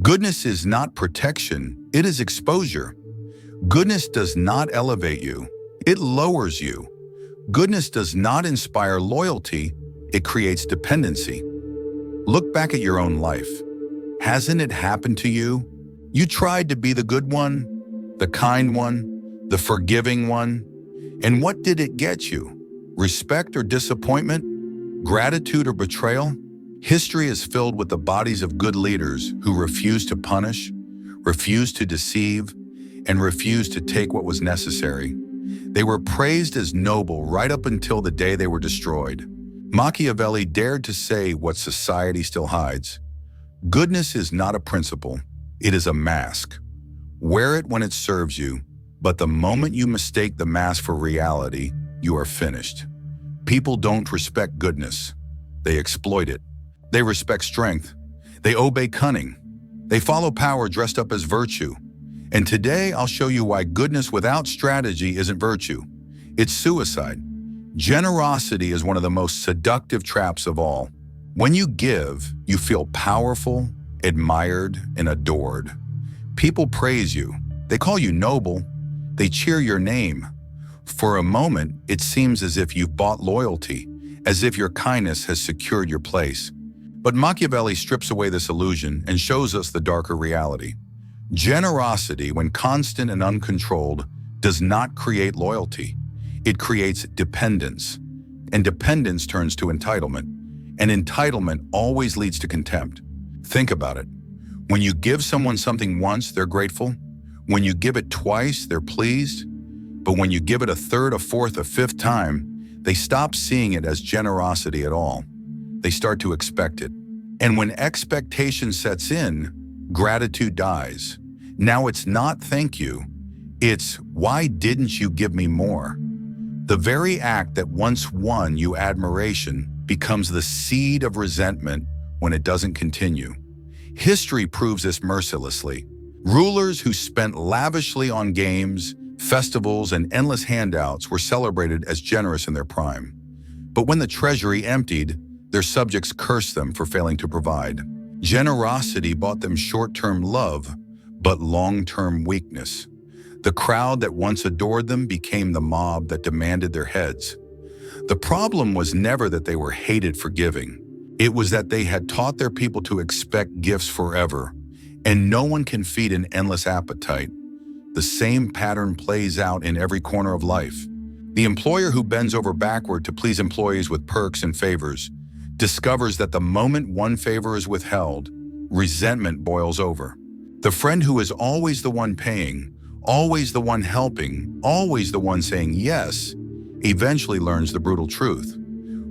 Goodness is not protection, it is exposure. Goodness does not elevate you, it lowers you. Goodness does not inspire loyalty, it creates dependency. Look back at your own life. Hasn't it happened to you? You tried to be the good one, the kind one, the forgiving one. And what did it get you? Respect or disappointment? Gratitude or betrayal? History is filled with the bodies of good leaders who refused to punish, refused to deceive, and refused to take what was necessary. They were praised as noble right up until the day they were destroyed. Machiavelli dared to say what society still hides. Goodness is not a principle, it is a mask. Wear it when it serves you, but the moment you mistake the mask for reality, you are finished. People don't respect goodness. They exploit it. They respect strength. They obey cunning. They follow power dressed up as virtue. And today I'll show you why goodness without strategy isn't virtue. It's suicide. Generosity is one of the most seductive traps of all. When you give, you feel powerful, admired, and adored. People praise you. They call you noble. They cheer your name. For a moment, it seems as if you've bought loyalty, as if your kindness has secured your place. But Machiavelli strips away this illusion and shows us the darker reality. Generosity, when constant and uncontrolled, does not create loyalty. It creates dependence, and dependence turns to entitlement, and entitlement always leads to contempt. Think about it. When you give someone something once, they're grateful. When you give it twice, they're pleased. But when you give it a third, a fourth, a fifth time, they stop seeing it as generosity at all. They start to expect it. And when expectation sets in, gratitude dies. Now it's not thank you, it's why didn't you give me more? The very act that once won you admiration becomes the seed of resentment when it doesn't continue. History proves this mercilessly. Rulers who spent lavishly on games, festivals, and endless handouts were celebrated as generous in their prime. But when the treasury emptied, their subjects cursed them for failing to provide. Generosity bought them short-term love, but long-term weakness. The crowd that once adored them became the mob that demanded their heads. The problem was never that they were hated for giving. It was that they had taught their people to expect gifts forever, and no one can feed an endless appetite. The same pattern plays out in every corner of life. The employer who bends over backward to please employees with perks and favors discovers that the moment one favor is withheld, resentment boils over. The friend who is always the one paying, always the one helping, always the one saying yes, eventually learns the brutal truth.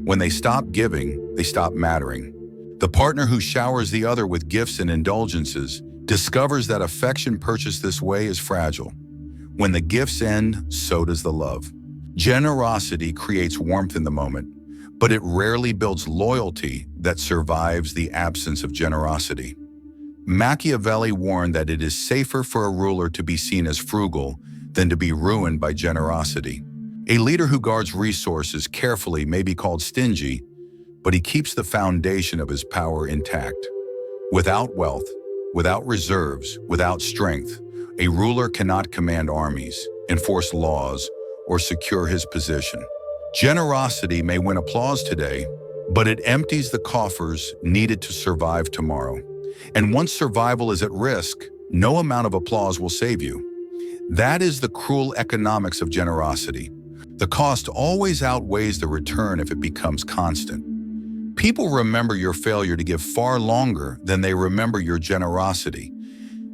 When they stop giving, they stop mattering. The partner who showers the other with gifts and indulgences discovers that affection purchased this way is fragile. When the gifts end, so does the love. Generosity creates warmth in the moment, but it rarely builds loyalty that survives the absence of generosity. Machiavelli warned that it is safer for a ruler to be seen as frugal than to be ruined by generosity. A leader who guards resources carefully may be called stingy, but he keeps the foundation of his power intact. Without wealth, without reserves, without strength, a ruler cannot command armies, enforce laws, or secure his position. Generosity may win applause today, but it empties the coffers needed to survive tomorrow. And once survival is at risk, no amount of applause will save you. That is the cruel economics of generosity. The cost always outweighs the return if it becomes constant. People remember your failure to give far longer than they remember your generosity.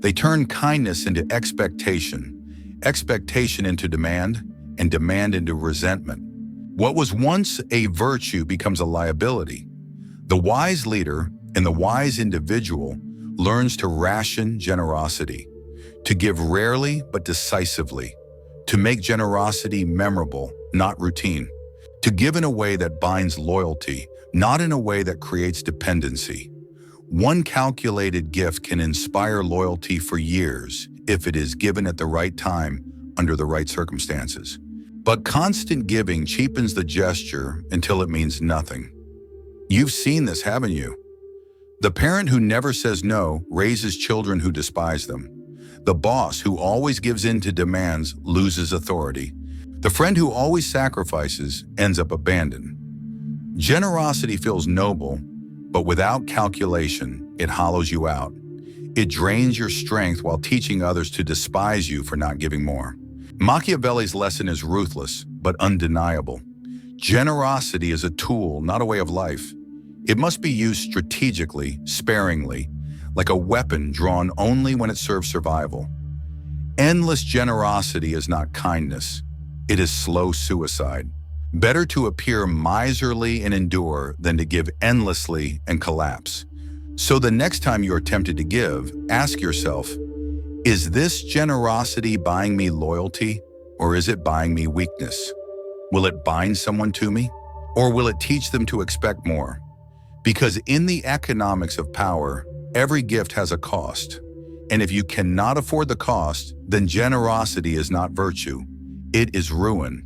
They turn kindness into expectation, expectation into demand, and demand into resentment. What was once a virtue becomes a liability. The wise leader and the wise individual learns to ration generosity, to give rarely but decisively, to make generosity memorable, not routine, to give in a way that binds loyalty, not in a way that creates dependency. One calculated gift can inspire loyalty for years if it is given at the right time under the right circumstances. But constant giving cheapens the gesture until it means nothing. You've seen this, haven't you? The parent who never says no raises children who despise them. The boss who always gives in to demands loses authority. The friend who always sacrifices ends up abandoned. Generosity feels noble, but without calculation, it hollows you out. It drains your strength while teaching others to despise you for not giving more. Machiavelli's lesson is ruthless, but undeniable. Generosity is a tool, not a way of life. It must be used strategically, sparingly, like a weapon drawn only when it serves survival. Endless generosity is not kindness. It is slow suicide. Better to appear miserly and endure than to give endlessly and collapse. So the next time you are tempted to give, ask yourself, is this generosity buying me loyalty, or is it buying me weakness? Will it bind someone to me, or will it teach them to expect more? Because in the economics of power, every gift has a cost. And if you cannot afford the cost, then generosity is not virtue. It is ruin.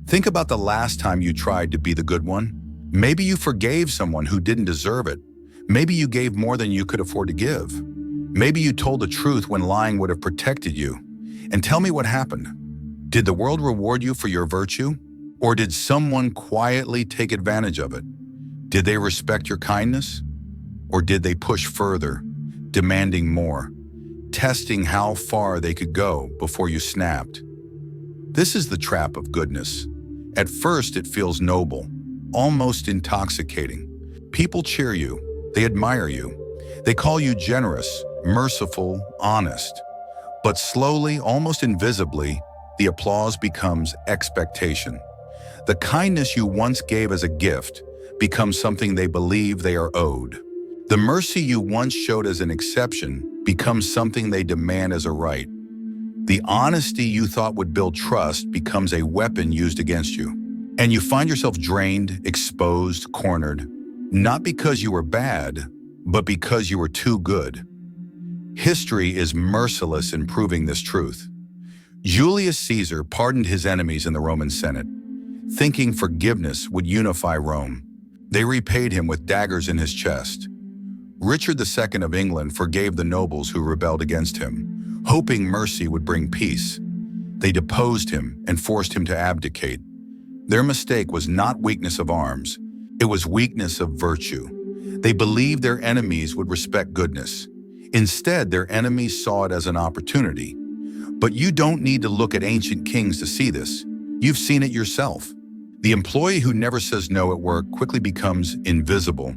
Think about the last time you tried to be the good one. Maybe you forgave someone who didn't deserve it. Maybe you gave more than you could afford to give. Maybe you told the truth when lying would have protected you. And tell me what happened. Did the world reward you for your virtue? Or did someone quietly take advantage of it? Did they respect your kindness? Or did they push further, demanding more, testing how far they could go before you snapped? This is the trap of goodness. At first, it feels noble, almost intoxicating. People cheer you, they admire you, they call you generous, merciful, honest. But slowly, almost invisibly, the applause becomes expectation. The kindness you once gave as a gift becomes something they believe they are owed. The mercy you once showed as an exception becomes something they demand as a right. The honesty you thought would build trust becomes a weapon used against you. And you find yourself drained, exposed, cornered, not because you were bad, but because you were too good. History is merciless in proving this truth. Julius Caesar pardoned his enemies in the Roman Senate, thinking forgiveness would unify Rome. They repaid him with daggers in his chest. Richard II of England forgave the nobles who rebelled against him, hoping mercy would bring peace. They deposed him and forced him to abdicate. Their mistake was not weakness of arms, it was weakness of virtue. They believed their enemies would respect goodness. Instead, their enemies saw it as an opportunity. But you don't need to look at ancient kings to see this. You've seen it yourself. The employee who never says no at work quickly becomes invisible,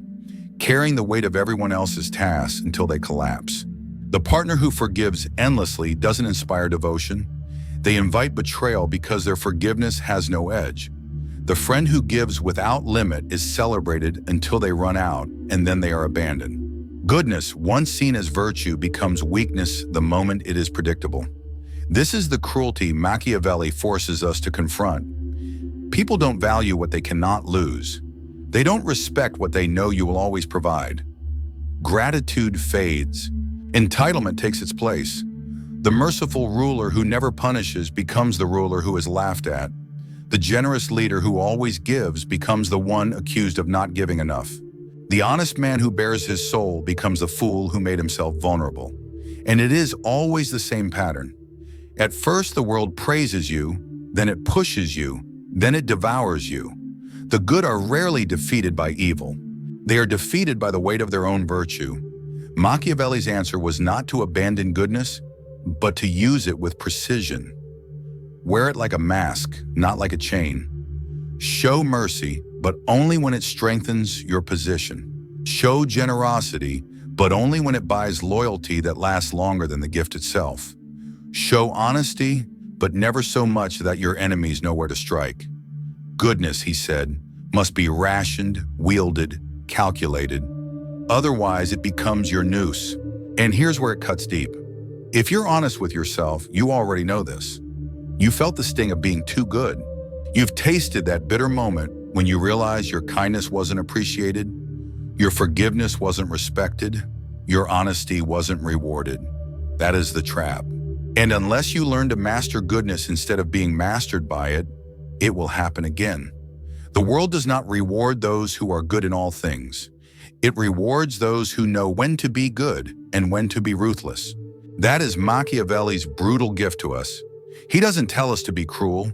carrying the weight of everyone else's tasks until they collapse. The partner who forgives endlessly doesn't inspire devotion. They invite betrayal because their forgiveness has no edge. The friend who gives without limit is celebrated until they run out, and then they are abandoned. Goodness, once seen as virtue, becomes weakness the moment it is predictable. This is the cruelty Machiavelli forces us to confront. People don't value what they cannot lose. They don't respect what they know you will always provide. Gratitude fades. Entitlement takes its place. The merciful ruler who never punishes becomes the ruler who is laughed at. The generous leader who always gives becomes the one accused of not giving enough. The honest man who bears his soul becomes the fool who made himself vulnerable. And it is always the same pattern. At first, the world praises you, then it pushes you, then it devours you. The good are rarely defeated by evil. They are defeated by the weight of their own virtue. Machiavelli's answer was not to abandon goodness, but to use it with precision. Wear it like a mask, not like a chain. Show mercy, but only when it strengthens your position. Show generosity, but only when it buys loyalty that lasts longer than the gift itself. Show honesty, but never so much that your enemies know where to strike. Goodness, he said, must be rationed, wielded, calculated. Otherwise, it becomes your noose. And here's where it cuts deep. If you're honest with yourself, you already know this. You felt the sting of being too good. You've tasted that bitter moment when you realized your kindness wasn't appreciated, your forgiveness wasn't respected, your honesty wasn't rewarded. That is the trap. And unless you learn to master goodness instead of being mastered by it, it will happen again. The world does not reward those who are good in all things. It rewards those who know when to be good and when to be ruthless. That is Machiavelli's brutal gift to us. He doesn't tell us to be cruel.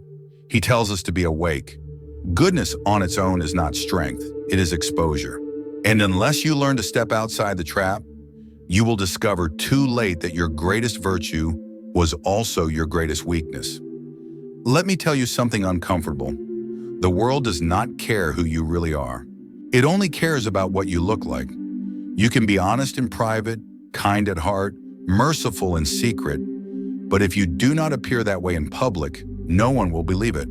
He tells us to be awake. Goodness on its own is not strength, it is exposure. And unless you learn to step outside the trap, you will discover too late that your greatest virtue was also your greatest weakness. Let me tell you something uncomfortable. The world does not care who you really are. It only cares about what you look like. You can be honest in private, kind at heart, merciful in secret, but if you do not appear that way in public, no one will believe it.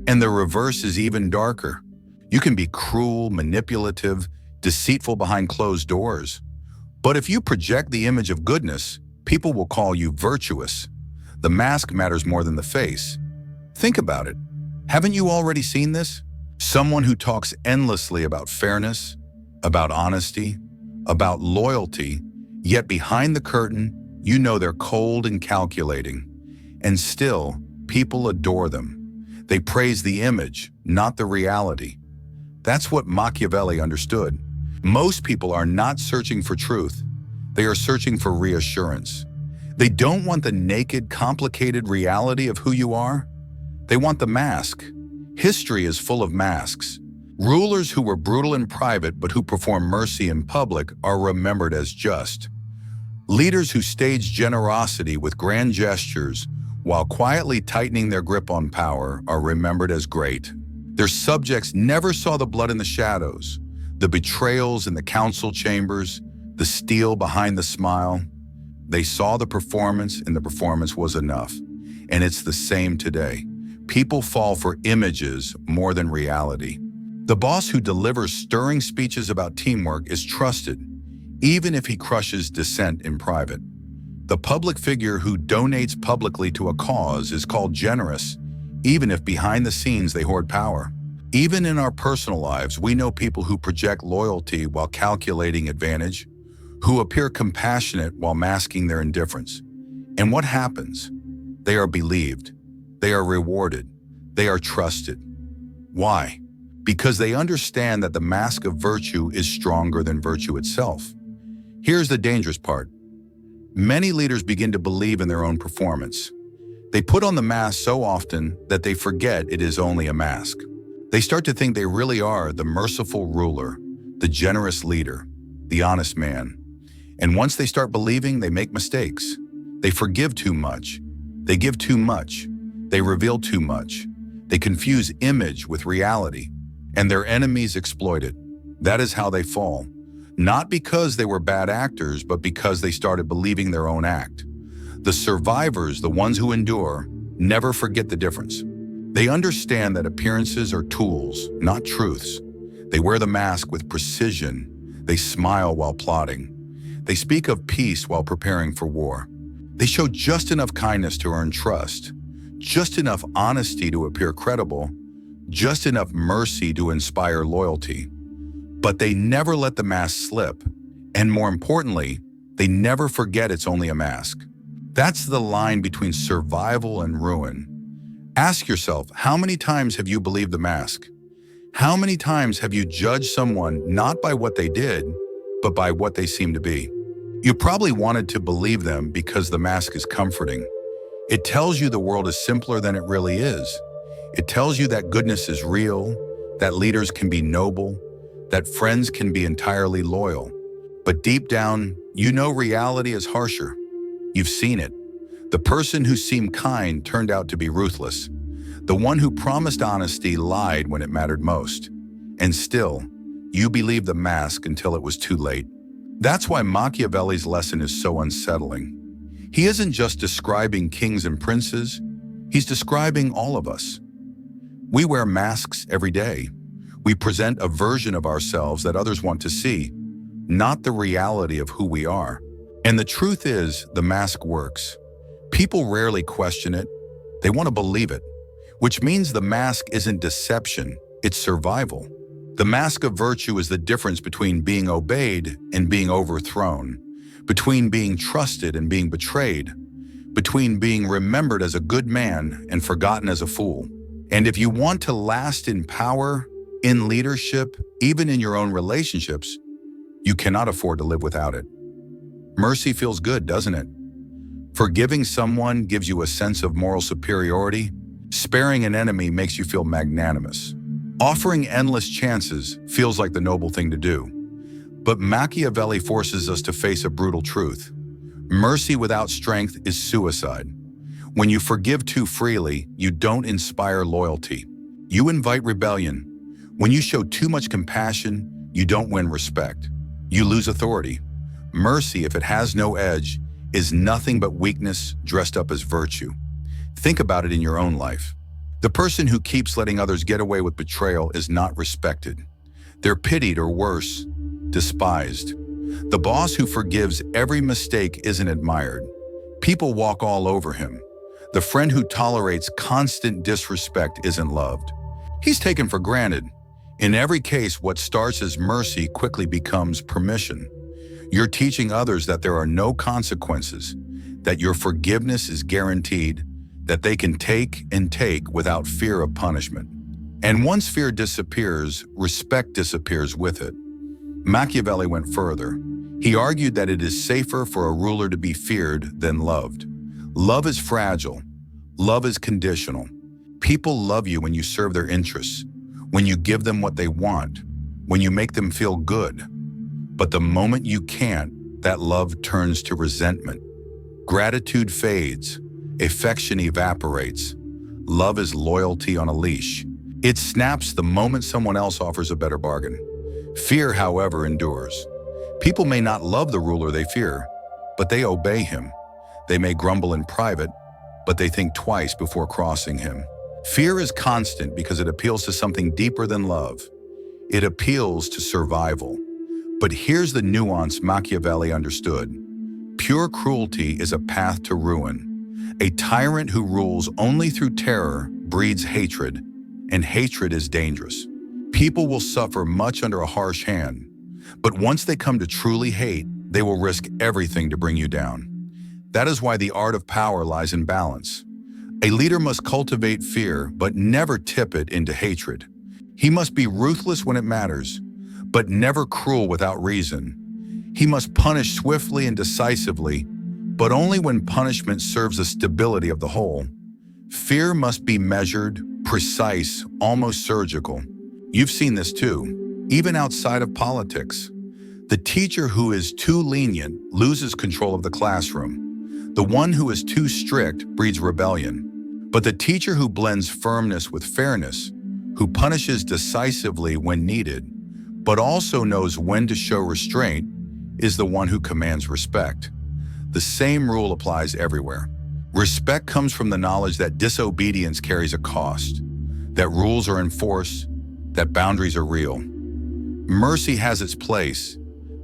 And the reverse is even darker. You can be cruel, manipulative, deceitful behind closed doors. But if you project the image of goodness, people will call you virtuous. The mask matters more than the face. Think about it. Haven't you already seen this? Someone who talks endlessly about fairness, about honesty, about loyalty, yet behind the curtain, you know they're cold and calculating. And still, people adore them. They praise the image, not the reality. That's what Machiavelli understood. Most people are not searching for truth. They are searching for reassurance. They don't want the naked, complicated reality of who you are. They want the mask. History is full of masks. Rulers who were brutal in private but who perform mercy in public are remembered as just. Leaders who stage generosity with grand gestures while quietly tightening their grip on power are remembered as great. Their subjects never saw the blood in the shadows, the betrayals in the council chambers, the steel behind the smile. They saw the performance, and the performance was enough. And it's the same today. People fall for images more than reality. The boss who delivers stirring speeches about teamwork is trusted, even if he crushes dissent in private. The public figure who donates publicly to a cause is called generous, even if behind the scenes they hoard power. Even in our personal lives, we know people who project loyalty while calculating advantage, who appear compassionate while masking their indifference. And what happens? They are believed. They are rewarded. They are trusted. Why? Because they understand that the mask of virtue is stronger than virtue itself. Here's the dangerous part. Many leaders begin to believe in their own performance. They put on the mask so often that they forget it is only a mask. They start to think they really are the merciful ruler, the generous leader, the honest man. And once they start believing, they make mistakes. They forgive too much. They give too much. They reveal too much. They confuse image with reality. And their enemies exploit it. That is how they fall. Not because they were bad actors, but because they started believing their own act. The survivors, the ones who endure, never forget the difference. They understand that appearances are tools, not truths. They wear the mask with precision. They smile while plotting. They speak of peace while preparing for war. They show just enough kindness to earn trust, just enough honesty to appear credible, just enough mercy to inspire loyalty. But they never let the mask slip. And more importantly, they never forget it's only a mask. That's the line between survival and ruin. Ask yourself, how many times have you believed the mask? How many times have you judged someone not by what they did, but by what they seem to be? You probably wanted to believe them because the mask is comforting. It tells you the world is simpler than it really is. It tells you that goodness is real, that leaders can be noble, that friends can be entirely loyal. But deep down, you know reality is harsher. You've seen it. The person who seemed kind turned out to be ruthless. The one who promised honesty lied when it mattered most. And still, you believed the mask until it was too late. That's why Machiavelli's lesson is so unsettling. He isn't just describing kings and princes, he's describing all of us. We wear masks every day. We present a version of ourselves that others want to see, not the reality of who we are. And the truth is, the mask works. People rarely question it. They want to believe it, which means the mask isn't deception, it's survival. The mask of virtue is the difference between being obeyed and being overthrown, between being trusted and being betrayed, between being remembered as a good man and forgotten as a fool. And if you want to last in power, in leadership, even in your own relationships, You cannot afford to live without it. Mercy feels good, doesn't it? Forgiving someone gives you a sense of moral superiority. Sparing an enemy makes you feel magnanimous. Offering endless chances feels like the noble thing to do. But Machiavelli forces us to face a brutal truth. Mercy without strength is suicide. When you forgive too freely, you don't inspire loyalty. You invite rebellion. When you show too much compassion, you don't win respect. You lose authority. Mercy, if it has no edge, is nothing but weakness dressed up as virtue. Think about it in your own life. The person who keeps letting others get away with betrayal is not respected. They're pitied, or worse, despised. The boss who forgives every mistake isn't admired. People walk all over him. The friend who tolerates constant disrespect isn't loved. He's taken for granted. In every case, what starts as mercy quickly becomes permission. You're teaching others that there are no consequences, that your forgiveness is guaranteed, that they can take and take without fear of punishment. And once fear disappears, respect disappears with it. Machiavelli went further. He argued that it is safer for a ruler to be feared than loved. Love is fragile. Love is conditional. People love you when you serve their interests, when you give them what they want, when you make them feel good. But the moment you can't, that love turns to resentment. Gratitude fades. Affection evaporates. Love is loyalty on a leash. It snaps the moment someone else offers a better bargain. Fear, however, endures. People may not love the ruler they fear, but they obey him. They may grumble in private, but they think twice before crossing him. Fear is constant because it appeals to something deeper than love. It appeals to survival. But here's the nuance Machiavelli understood. Pure cruelty is a path to ruin. A tyrant who rules only through terror breeds hatred, and hatred is dangerous. People will suffer much under a harsh hand, but once they come to truly hate, they will risk everything to bring you down. That is why the art of power lies in balance. A leader must cultivate fear, but never tip it into hatred. He must be ruthless when it matters, but never cruel without reason. He must punish swiftly and decisively, but only when punishment serves the stability of the whole. Fear must be measured, precise, almost surgical. You've seen this too, even outside of politics. The teacher who is too lenient loses control of the classroom. The one who is too strict breeds rebellion. But the teacher who blends firmness with fairness, who punishes decisively when needed, but also knows when to show restraint, is the one who commands respect. The same rule applies everywhere. Respect comes from the knowledge that disobedience carries a cost, that rules are enforced, that boundaries are real. Mercy has its place,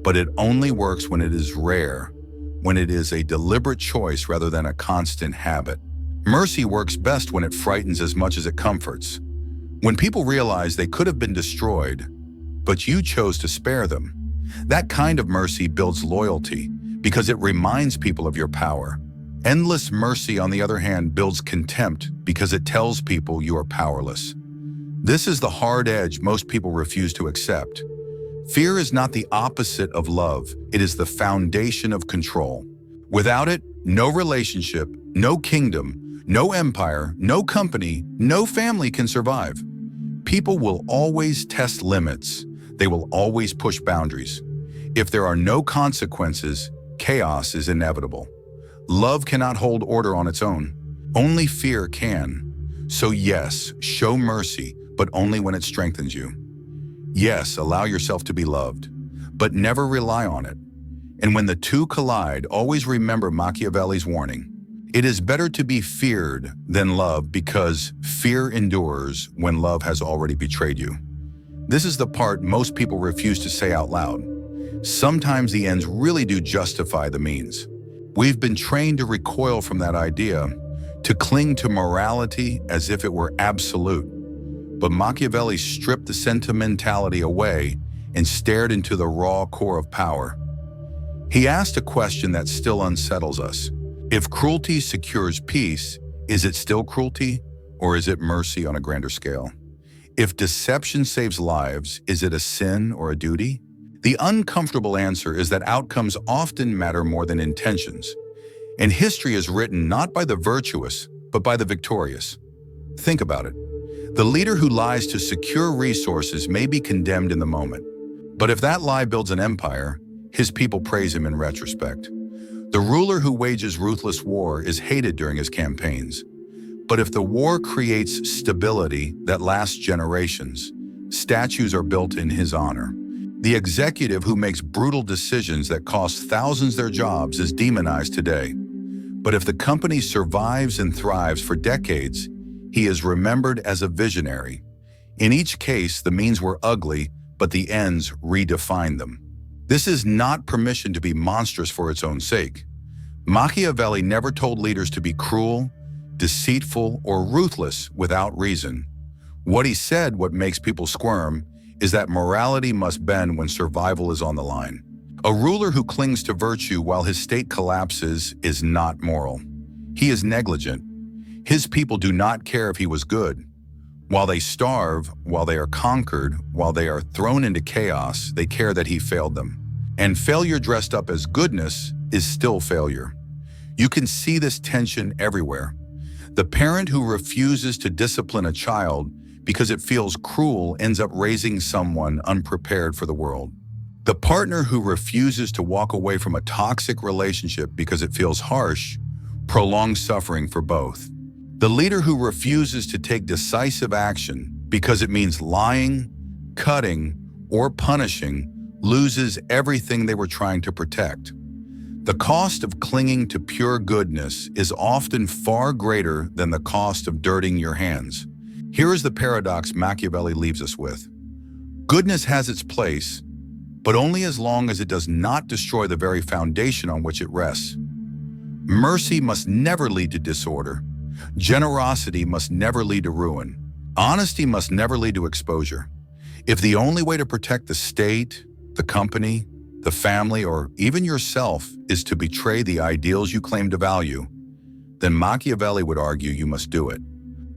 but it only works when it is rare, when it is a deliberate choice rather than a constant habit. Mercy works best when it frightens as much as it comforts. When people realize they could have been destroyed, but you chose to spare them. That kind of mercy builds loyalty because it reminds people of your power. Endless mercy, on the other hand, builds contempt because it tells people you are powerless. This is the hard edge most people refuse to accept. Fear is not the opposite of love. It is the foundation of control. Without it, no relationship, no kingdom, no empire, no company, no family can survive. People will always test limits. They will always push boundaries. If there are no consequences, chaos is inevitable. Love cannot hold order on its own. Only fear can. So yes, show mercy, but only when it strengthens you. Yes, allow yourself to be loved, but never rely on it. And when the two collide, always remember Machiavelli's warning. It is better to be feared than loved because fear endures when love has already betrayed you. This is the part most people refuse to say out loud. Sometimes the ends really do justify the means. We've been trained to recoil from that idea, to cling to morality as if it were absolute. But Machiavelli stripped the sentimentality away and stared into the raw core of power. He asked a question that still unsettles us. If cruelty secures peace, is it still cruelty, or is it mercy on a grander scale? If deception saves lives, is it a sin or a duty? The uncomfortable answer is that outcomes often matter more than intentions, and history is written not by the virtuous, but by the victorious. Think about it. The leader who lies to secure resources may be condemned in the moment, but if that lie builds an empire, his people praise him in retrospect. The ruler who wages ruthless war is hated during his campaigns, but if the war creates stability that lasts generations, statues are built in his honor. The executive who makes brutal decisions that cost thousands their jobs is demonized today. But if the company survives and thrives for decades, he is remembered as a visionary. In each case, the means were ugly, but the ends redefined them. This is not permission to be monstrous for its own sake. Machiavelli never told leaders to be cruel, deceitful, or ruthless without reason. What he said, what makes people squirm, is that morality must bend when survival is on the line. A ruler who clings to virtue while his state collapses is not moral. He is negligent. His people do not care if he was good. While they starve, while they are conquered, while they are thrown into chaos, they care that he failed them. And failure dressed up as goodness is still failure. You can see this tension everywhere. The parent who refuses to discipline a child because it feels cruel ends up raising someone unprepared for the world. The partner who refuses to walk away from a toxic relationship because it feels harsh prolongs suffering for both. The leader who refuses to take decisive action because it means lying, cutting, or punishing loses everything they were trying to protect. The cost of clinging to pure goodness is often far greater than the cost of dirtying your hands. Here is the paradox Machiavelli leaves us with. Goodness has its place, but only as long as it does not destroy the very foundation on which it rests. Mercy must never lead to disorder. Generosity must never lead to ruin. Honesty must never lead to exposure. If the only way to protect the state, the company, the family, or even yourself is to betray the ideals you claim to value, then Machiavelli would argue you must do it.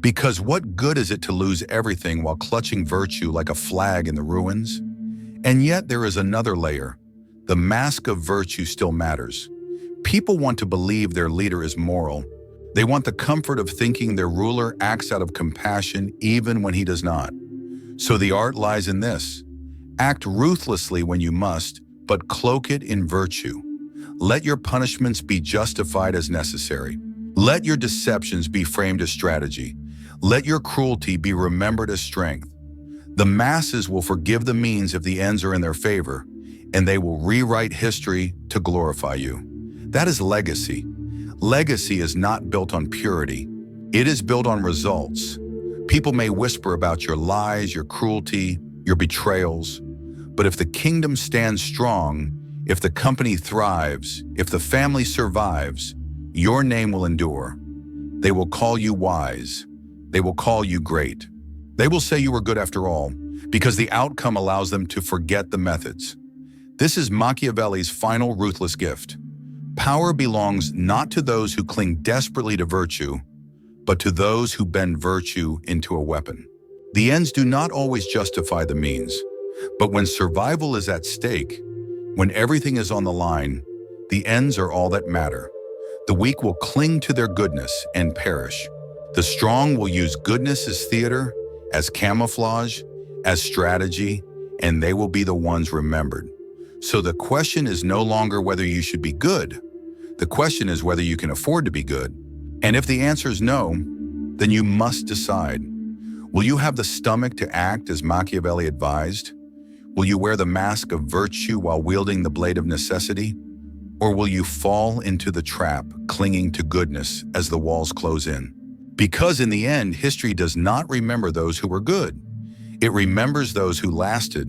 Because what good is it to lose everything while clutching virtue like a flag in the ruins? And yet there is another layer. The mask of virtue still matters. People want to believe their leader is moral. They want the comfort of thinking their ruler acts out of compassion even when he does not. So the art lies in this. Act ruthlessly when you must, but cloak it in virtue. Let your punishments be justified as necessary. Let your deceptions be framed as strategy. Let your cruelty be remembered as strength. The masses will forgive the means if the ends are in their favor, and they will rewrite history to glorify you. That is legacy. Legacy is not built on purity. It is built on results. People may whisper about your lies, your cruelty, your betrayals, but if the kingdom stands strong, if the company thrives, if the family survives, your name will endure. They will call you wise. They will call you great. They will say you were good after all, because the outcome allows them to forget the methods. This is Machiavelli's final ruthless gift. Power belongs not to those who cling desperately to virtue, but to those who bend virtue into a weapon. The ends do not always justify the means, but when survival is at stake, when everything is on the line, the ends are all that matter. The weak will cling to their goodness and perish. The strong will use goodness as theater, as camouflage, as strategy, and they will be the ones remembered. So the question is no longer whether you should be good. The question is whether you can afford to be good. And if the answer is no, then you must decide. Will you have the stomach to act as Machiavelli advised? Will you wear the mask of virtue while wielding the blade of necessity? Or will you fall into the trap, clinging to goodness as the walls close in? Because in the end, history does not remember those who were good. It remembers those who lasted,